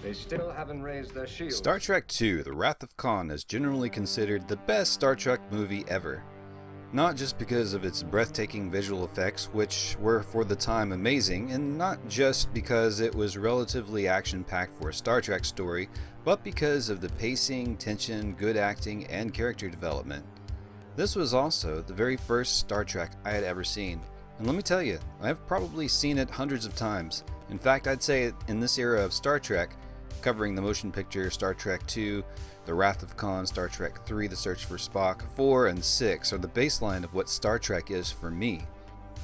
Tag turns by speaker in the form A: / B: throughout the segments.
A: They still haven't raised their shields.
B: Star Trek II: The Wrath of Khan is generally considered the best Star Trek movie ever. Not just because of its breathtaking visual effects, which were for the time amazing, and not just because it was relatively action-packed for a Star Trek story, but because of the pacing, tension, good acting, and character development. This was also the very first Star Trek I had ever seen, and let me tell you, I've probably seen it hundreds of times. In fact, I'd say in this era of Star Trek, covering the motion picture Star Trek II, The Wrath of Khan, Star Trek III, The Search for Spock, 4, and 6 are the baseline of what Star Trek is for me.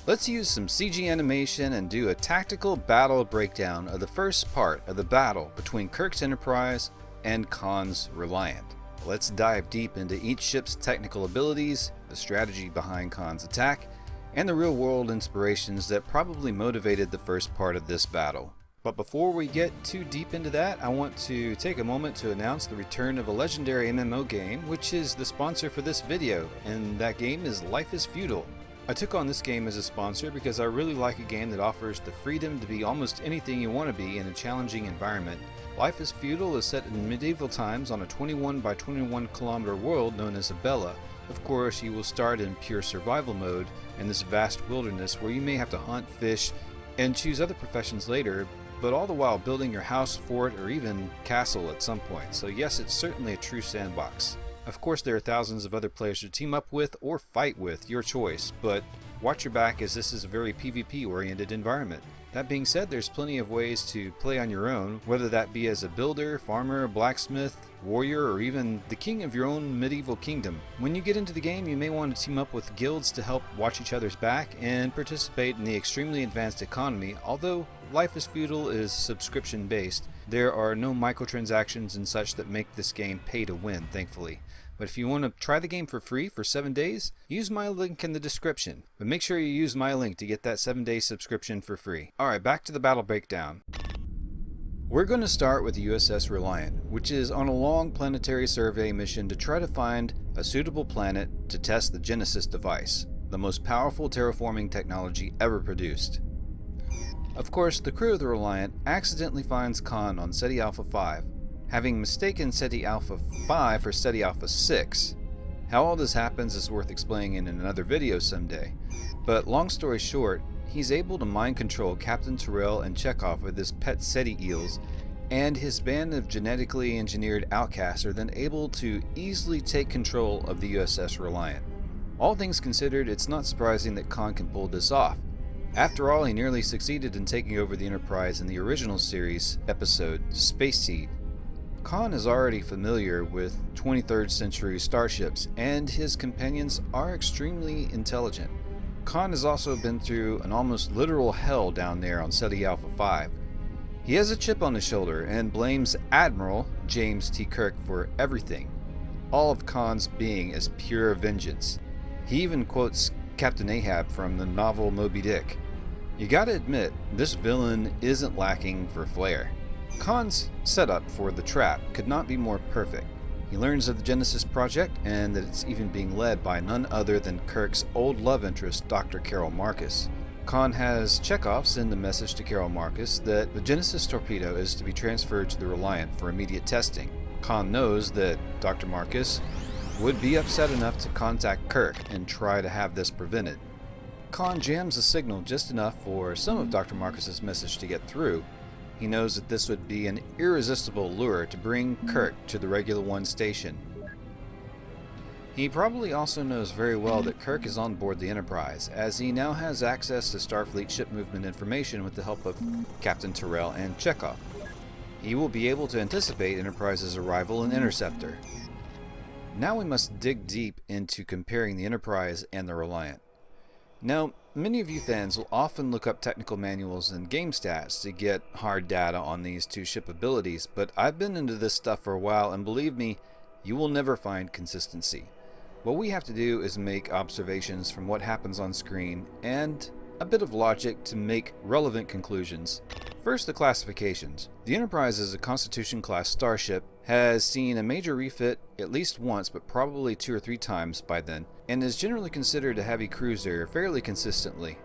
B: Let's use some CG animation and do a tactical battle breakdown of the first part of the battle between Kirk's Enterprise and Khan's Reliant. Let's dive deep into each ship's technical abilities, the strategy behind Khan's attack, and the real-world inspirations that probably motivated the first part of this battle. But before we get too deep into that, I want to take a moment to announce the return of a legendary MMO game, which is the sponsor for this video, and that game is Life is Feudal. I took on this game as a sponsor because I really like a game that offers the freedom to be almost anything you want to be in a challenging environment. Life is Feudal is set in medieval times on a 21 by 21 kilometer world known as Abella. Of course, you will start in pure survival mode in this vast wilderness where you may have to hunt, fish, and choose other professions later, but all the while building your house, fort, or even castle at some point. So yes, it's certainly a true sandbox. Of course, there are thousands of other players to team up with or fight with, your choice, but watch your back as this is a very PvP-oriented environment. That being said, there's plenty of ways to play on your own, whether that be as a builder, farmer, blacksmith, warrior, or even the king of your own medieval kingdom. When you get into the game, you may want to team up with guilds to help watch each other's back and participate in the extremely advanced economy. Although Life is Feudal is subscription based, there are no microtransactions and such that make this game pay to win, thankfully. But if you want to try the game for free for 7 days, use my link in the description. But make sure you use my link to get that 7-day subscription for free. Alright, back to the battle breakdown. We're going to start with the USS Reliant, which is on a long planetary survey mission to try to find a suitable planet to test the Genesis device, the most powerful terraforming technology ever produced. Of course, the crew of the Reliant accidentally finds Khan on Ceti Alpha 5, having mistaken Ceti Alpha 5 for Ceti Alpha 6. How all this happens is worth explaining in another video someday, but long story short, he's able to mind control Captain Terrell and Chekhov with his pet Ceti eels, and his band of genetically engineered outcasts are then able to easily take control of the USS Reliant. All things considered, it's not surprising that Khan can pull this off. After all, he nearly succeeded in taking over the Enterprise in the original series episode Space Seed. Khan is already familiar with 23rd century starships, and his companions are extremely intelligent. Khan has also been through an almost literal hell down there on Ceti Alpha 5. He has a chip on his shoulder and blames Admiral James T. Kirk for everything. All of Khan's being is pure vengeance. He even quotes Captain Ahab from the novel Moby Dick. You gotta admit, this villain isn't lacking for flair. Khan's setup for the trap could not be more perfect. He learns of the Genesis project and that it's even being led by none other than Kirk's old love interest, Dr. Carol Marcus. Khan has Chekhov send a message to Carol Marcus that the Genesis torpedo is to be transferred to the Reliant for immediate testing. Khan knows that Dr. Marcus would be upset enough to contact Kirk and try to have this prevented. Khan jams the signal just enough for some of Dr. Marcus's message to get through. He knows that this would be an irresistible lure to bring Kirk to the Regular One station. He probably also knows very well that Kirk is on board the Enterprise, as he now has access to Starfleet ship movement information with the help of Captain Terrell and Chekhov. He will be able to anticipate Enterprise's arrival and interceptor. Now we must dig deep into comparing the Enterprise and the Reliant. Now, many of you fans will often look up technical manuals and game stats to get hard data on these two ship abilities, but I've been into this stuff for a while, and believe me, you will never find consistency. What we have to do is make observations from what happens on screen and a bit of logic to make relevant conclusions. First, the classifications. The Enterprise is a Constitution-class starship, has seen a major refit at least once, but probably 2 or 3 times by then, and is generally considered a heavy cruiser fairly consistently.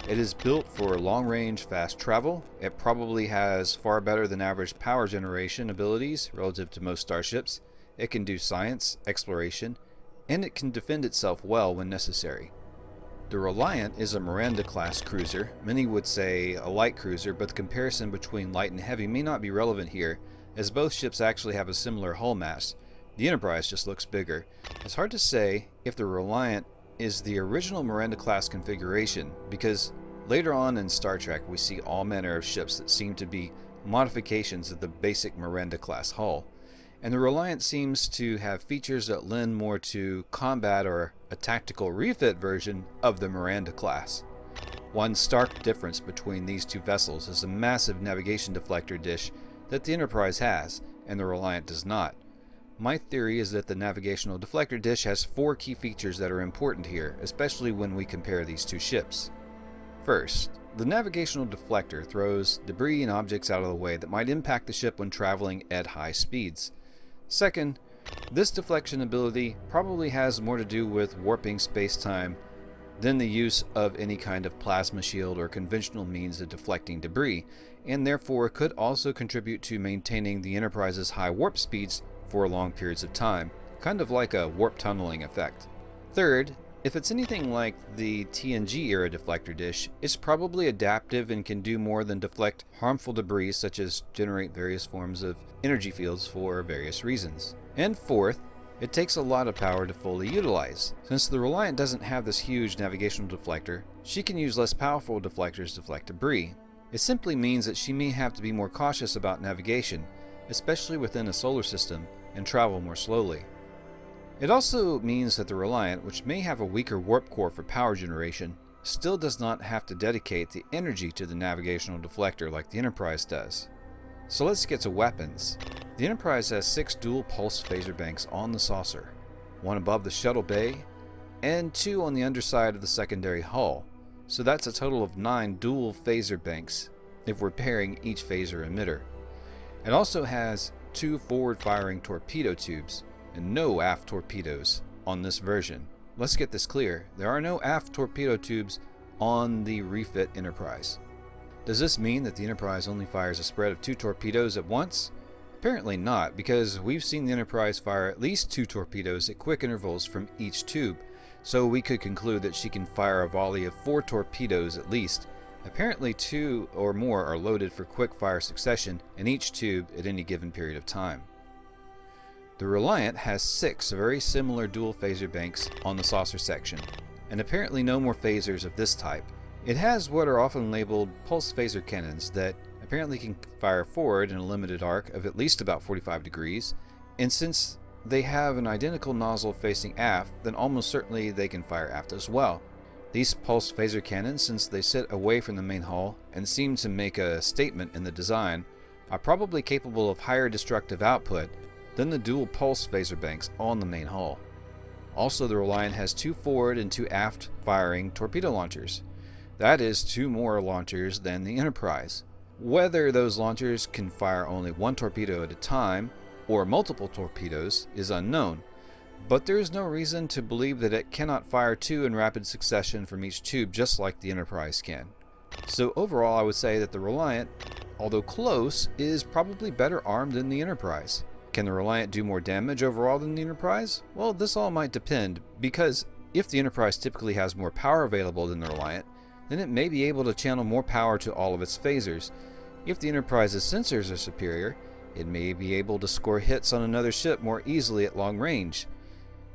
B: It is built for long-range fast travel. It probably has far better than average power generation abilities relative to most starships. It can do science, exploration, and it can defend itself well when necessary. The Reliant is a Miranda-class cruiser. Many would say a light cruiser, but the comparison between light and heavy may not be relevant here, as both ships actually have a similar hull mass. The Enterprise just looks bigger. It's hard to say if the Reliant is the original Miranda-class configuration, because later on in Star Trek we see all manner of ships that seem to be modifications of the basic Miranda-class hull. And the Reliant seems to have features that lend more to combat or a tactical refit version of the Miranda class. One stark difference between these two vessels is the massive navigation deflector dish that the Enterprise has, and the Reliant does not. My theory is that the navigational deflector dish has 4 key features that are important here, especially when we compare these two ships. First, the navigational deflector throws debris and objects out of the way that might impact the ship when traveling at high speeds. Second, this deflection ability probably has more to do with warping space-time than the use of any kind of plasma shield or conventional means of deflecting debris, and therefore could also contribute to maintaining the Enterprise's high warp speeds for long periods of time, kind of like a warp tunneling effect. Third, if it's anything like the TNG era deflector dish, it's probably adaptive and can do more than deflect harmful debris such as generate various forms of energy fields for various reasons. And fourth, it takes a lot of power to fully utilize. Since the Reliant doesn't have this huge navigational deflector, she can use less powerful deflectors to deflect debris. It simply means that she may have to be more cautious about navigation, especially within a solar system, and travel more slowly. It also means that the Reliant, which may have a weaker warp core for power generation, still does not have to dedicate the energy to the navigational deflector like the Enterprise does. So let's get to weapons. The Enterprise has 6 dual pulse phaser banks on the saucer, 1 above the shuttle bay, and 2 on the underside of the secondary hull. So that's a total of 9 dual phaser banks if we're pairing each phaser emitter. It also has 2 forward-firing torpedo tubes, and no aft torpedoes on this version. Let's get this clear. There are no aft torpedo tubes on the refit Enterprise. Does this mean that the Enterprise only fires a spread of 2 torpedoes at once? Apparently not, because we've seen the Enterprise fire at least 2 torpedoes at quick intervals from each tube, so we could conclude that she can fire a volley of 4 torpedoes at least. Apparently 2 or more are loaded for quick fire succession in each tube at any given period of time. The Reliant has 6 very similar dual phaser banks on the saucer section, and apparently no more phasers of this type. It has what are often labeled pulse phaser cannons that apparently can fire forward in a limited arc of at least about 45 degrees, and since they have an identical nozzle facing aft, then almost certainly they can fire aft as well. These pulse phaser cannons, since they sit away from the main hull and seem to make a statement in the design, are probably capable of higher destructive output than the dual pulse phaser banks on the main hull. Also, the Reliant has 2 forward and 2 aft firing torpedo launchers. That is 2 more launchers than the Enterprise. Whether those launchers can fire only 1 torpedo at a time or multiple torpedoes is unknown, but there is no reason to believe that it cannot fire 2 in rapid succession from each tube just like the Enterprise can. So overall, I would say that the Reliant, although close, is probably better armed than the Enterprise. Can the Reliant do more damage overall than the Enterprise? Well, this all might depend, because if the Enterprise typically has more power available than the Reliant, then it may be able to channel more power to all of its phasers. If the Enterprise's sensors are superior, it may be able to score hits on another ship more easily at long range.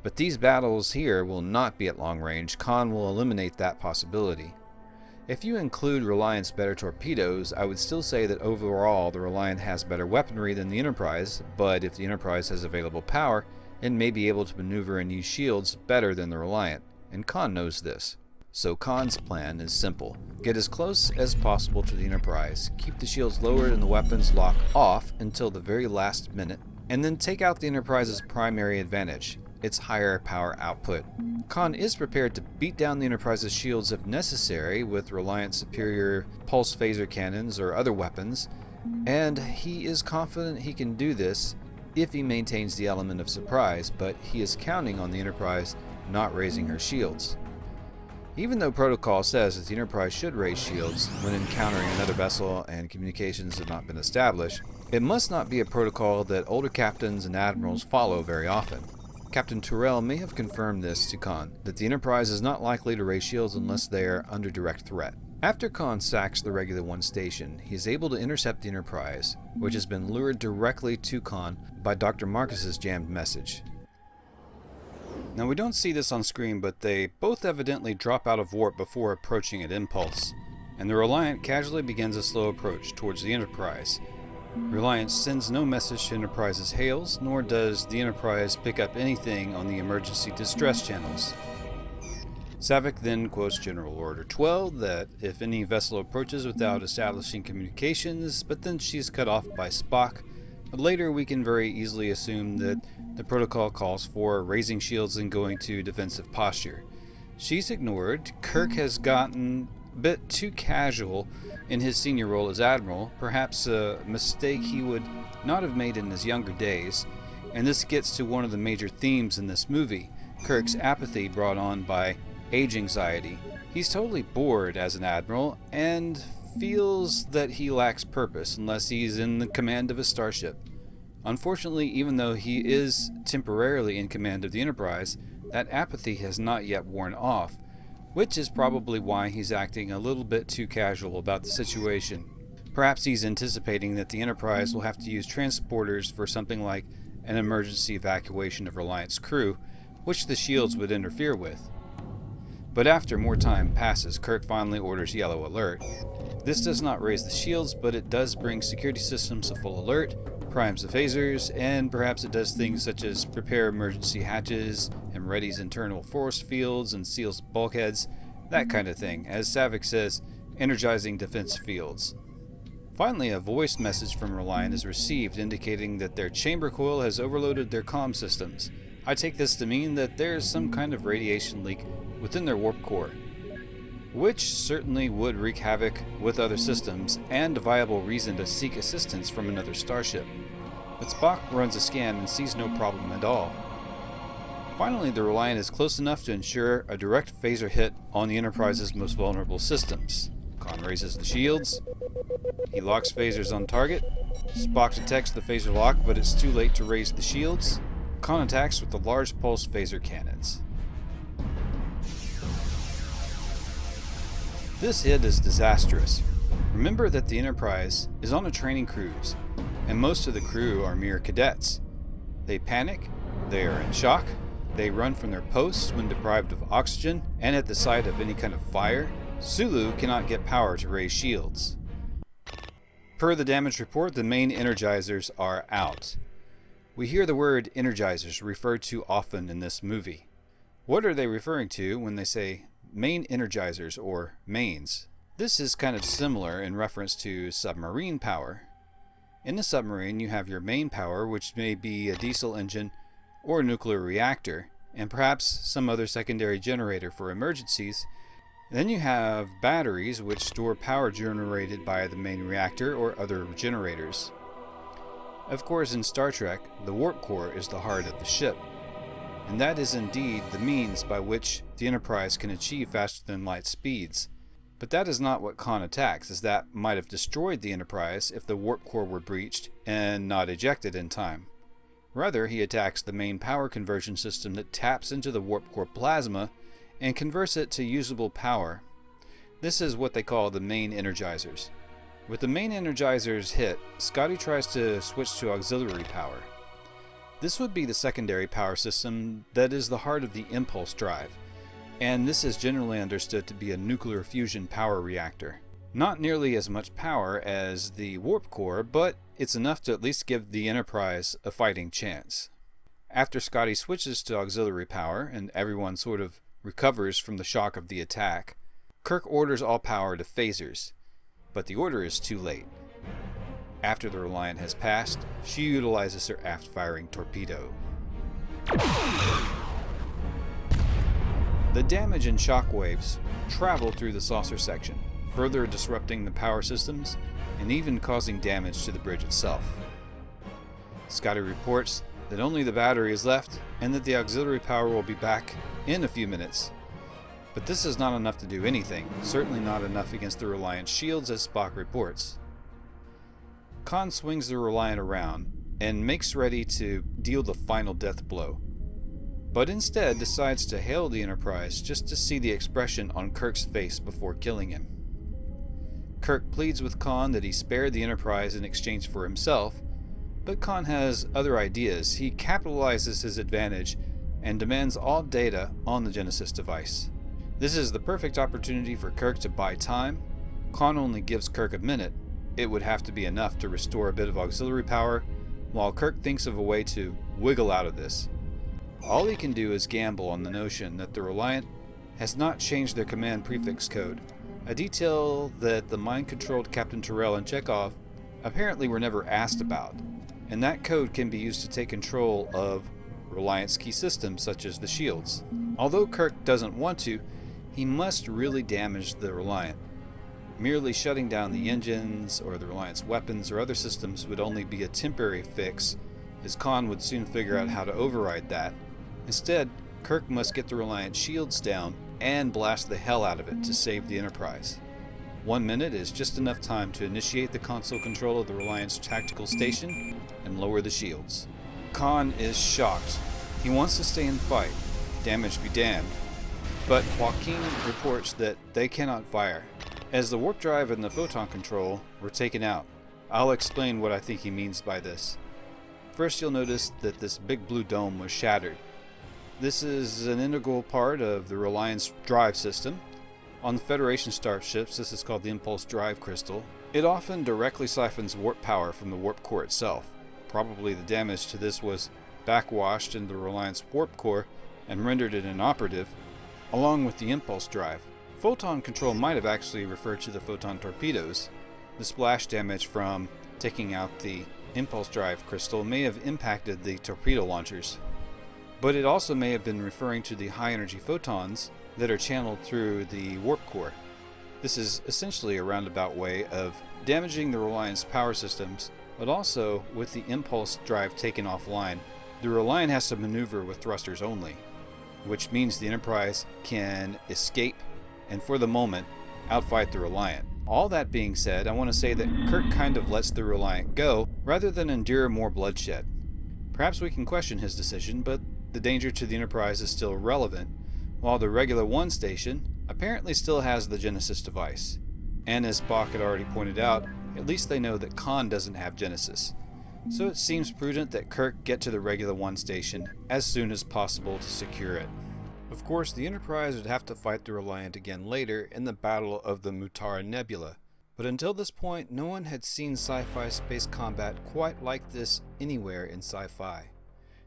B: But these battles here will not be at long range. Khan will eliminate that possibility. If you include Reliant's better torpedoes, I would still say that overall the Reliant has better weaponry than the Enterprise, but if the Enterprise has available power, it may be able to maneuver and use shields better than the Reliant, and Khan knows this. So Khan's plan is simple. Get as close as possible to the Enterprise, keep the shields lowered and the weapons lock off until the very last minute, and then take out the Enterprise's primary advantage, its higher power output. Khan is prepared to beat down the Enterprise's shields if necessary with Reliant's superior pulse phaser cannons or other weapons, and he is confident he can do this if he maintains the element of surprise, but he is counting on the Enterprise not raising her shields. Even though protocol says that the Enterprise should raise shields when encountering another vessel and communications have not been established, it must not be a protocol that older captains and admirals follow very often. Captain Tyrrell may have confirmed this to Khan, that the Enterprise is not likely to raise shields unless they are under direct threat. After Khan sacks the Regular One station, he is able to intercept the Enterprise, which has been lured directly to Khan by Dr. Marcus's jammed message. Now we don't see this on screen, but they both evidently drop out of warp before approaching at impulse, and the Reliant casually begins a slow approach towards the Enterprise. Reliant sends no message to Enterprise's hails, nor does the Enterprise pick up anything on the emergency distress channels. Saavik then quotes General Order 12 that if any vessel approaches without establishing communications, but then she's cut off by Spock. But later we can very easily assume that the protocol calls for raising shields and going to defensive posture. She's ignored. Kirk has gotten a bit too casual in his senior role as Admiral, perhaps a mistake he would not have made in his younger days, and this gets to one of the major themes in this movie, Kirk's apathy brought on by age anxiety. He's totally bored as an Admiral and feels that he lacks purpose unless he's in the command of a starship. Unfortunately, even though he is temporarily in command of the Enterprise, that apathy has not yet worn off, which is probably why he's acting a little bit too casual about the situation. Perhaps he's anticipating that the Enterprise will have to use transporters for something like an emergency evacuation of Reliant's crew, which the shields would interfere with. But after more time passes, Kirk finally orders Yellow Alert. This does not raise the shields, but it does bring security systems to full alert, primes the phasers, and perhaps it does things such as prepare emergency hatches and readies internal force fields and seals bulkheads, that kind of thing, as Saavik says, energizing defense fields. Finally, a voice message from Reliant is received indicating that their chamber coil has overloaded their comm systems. I take this to mean that there is some kind of radiation leak within their warp core, which certainly would wreak havoc with other systems and a viable reason to seek assistance from another starship. But Spock runs a scan and sees no problem at all. Finally, the Reliant is close enough to ensure a direct phaser hit on the Enterprise's most vulnerable systems. Khan raises the shields. He locks phasers on target. Spock detects the phaser lock, but it's too late to raise the shields. Khan attacks with the large pulse phaser cannons. This hit is disastrous. Remember that the Enterprise is on a training cruise, and most of the crew are mere cadets. They panic, they are in shock, they run from their posts when deprived of oxygen, and at the sight of any kind of fire, Sulu cannot get power to raise shields. Per the damage report, the main energizers are out. We hear the word energizers referred to often in this movie. What are they referring to when they say main energizers or mains? This is kind of similar in reference to submarine power. In the submarine, you have your main power, which may be a diesel engine or a nuclear reactor, and perhaps some other secondary generator for emergencies. Then you have batteries, which store power generated by the main reactor or other generators. Of course, in Star Trek, the warp core is the heart of the ship, and that is indeed the means by which the Enterprise can achieve faster than light speeds. But that is not what Khan attacks, as that might have destroyed the Enterprise if the warp core were breached and not ejected in time. Rather, he attacks the main power conversion system that taps into the warp core plasma and converts it to usable power. This is what they call the main energizers. With the main energizers hit, Scotty tries to switch to auxiliary power. This would be the secondary power system that is the heart of the impulse drive, and this is generally understood to be a nuclear fusion power reactor. Not nearly as much power as the warp core, but it's enough to at least give the Enterprise a fighting chance. After Scotty switches to auxiliary power and everyone sort of recovers from the shock of the attack, Kirk orders all power to phasers, but the order is too late. After the Reliant has passed, she utilizes her aft-firing torpedo. The damage and shockwaves travel through the saucer section, further disrupting the power systems and even causing damage to the bridge itself. Scotty reports that only the battery is left and that the auxiliary power will be back in a few minutes. But this is not enough to do anything, certainly not enough against the Reliant shields as Spock reports. Khan swings the Reliant around and makes ready to deal the final death blow, but instead decides to hail the Enterprise just to see the expression on Kirk's face before killing him. Kirk pleads with Khan that he spared the Enterprise in exchange for himself, but Khan has other ideas. He capitalizes his advantage and demands all data on the Genesis device. This is the perfect opportunity for Kirk to buy time. Khan only gives Kirk a minute. It would have to be enough to restore a bit of auxiliary power, while Kirk thinks of a way to wiggle out of this. All he can do is gamble on the notion that the Reliant has not changed their command prefix code, a detail that the mind-controlled Captain Terrell and Chekhov apparently were never asked about, and that code can be used to take control of Reliant's key systems such as the shields. Although Kirk doesn't want to, he must really damage the Reliant. Merely shutting down the engines or the Reliant's weapons or other systems would only be a temporary fix, as Khan would soon figure out how to override that. Instead, Kirk must get the Reliant shields down and blast the hell out of it to save the Enterprise. 1 minute is just enough time to initiate the console control of the Reliant's tactical station and lower the shields. Khan is shocked. He wants to stay and fight, damage be damned, but Joaquin reports that they cannot fire, as the warp drive and the photon control were taken out. I'll explain what I think he means by this. First, you'll notice that this big blue dome was shattered. This is an integral part of the Reliant's drive system. On the Federation starships, this is called the impulse drive crystal. It often directly siphons warp power from the warp core itself. Probably the damage to this was backwashed into the Reliant's warp core and rendered it inoperative, along with the impulse drive. Photon control might have actually referred to the photon torpedoes. The splash damage from taking out the impulse drive crystal may have impacted the torpedo launchers, but it also may have been referring to the high energy photons that are channeled through the warp core. This is essentially a roundabout way of damaging the Reliant's power systems, but also with the impulse drive taken offline, the Reliant has to maneuver with thrusters only, which means the Enterprise can escape and for the moment outfight the Reliant. All that being said, I want to say that Kirk kind of lets the Reliant go rather than endure more bloodshed. Perhaps we can question his decision, but the danger to the Enterprise is still relevant, while the regular One station apparently still has the Genesis device. And as Spock had already pointed out, at least they know that Khan doesn't have Genesis. So it seems prudent that Kirk get to the regular One station as soon as possible to secure it. Of course, the Enterprise would have to fight the Reliant again later in the Battle of the Mutara Nebula, but until this point, no one had seen sci-fi space combat quite like this anywhere in sci-fi.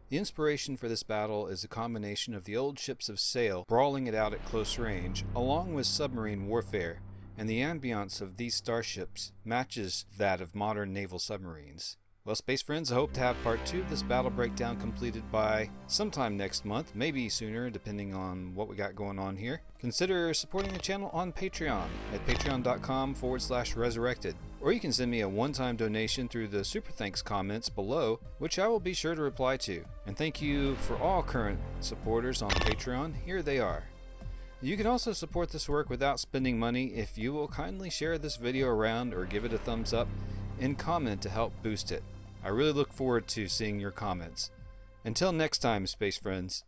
B: The inspiration for this battle is a combination of the old ships of sail brawling it out at close range, along with submarine warfare, and the ambiance of these starships matches that of modern naval submarines. Well, space friends, I hope to have part 2 of this battle breakdown completed by sometime next month, maybe sooner depending on what we got going on here. Consider supporting the channel on Patreon at patreon.com/resurrected, or you can send me a one-time donation through the super thanks comments below, which I will be sure to reply to. And thank you for all current supporters on Patreon. Here they are. You can also support this work without spending money if you will kindly share this video around or give it a thumbs up and comment to help boost it. I really look forward to seeing your comments. Until next time, space friends,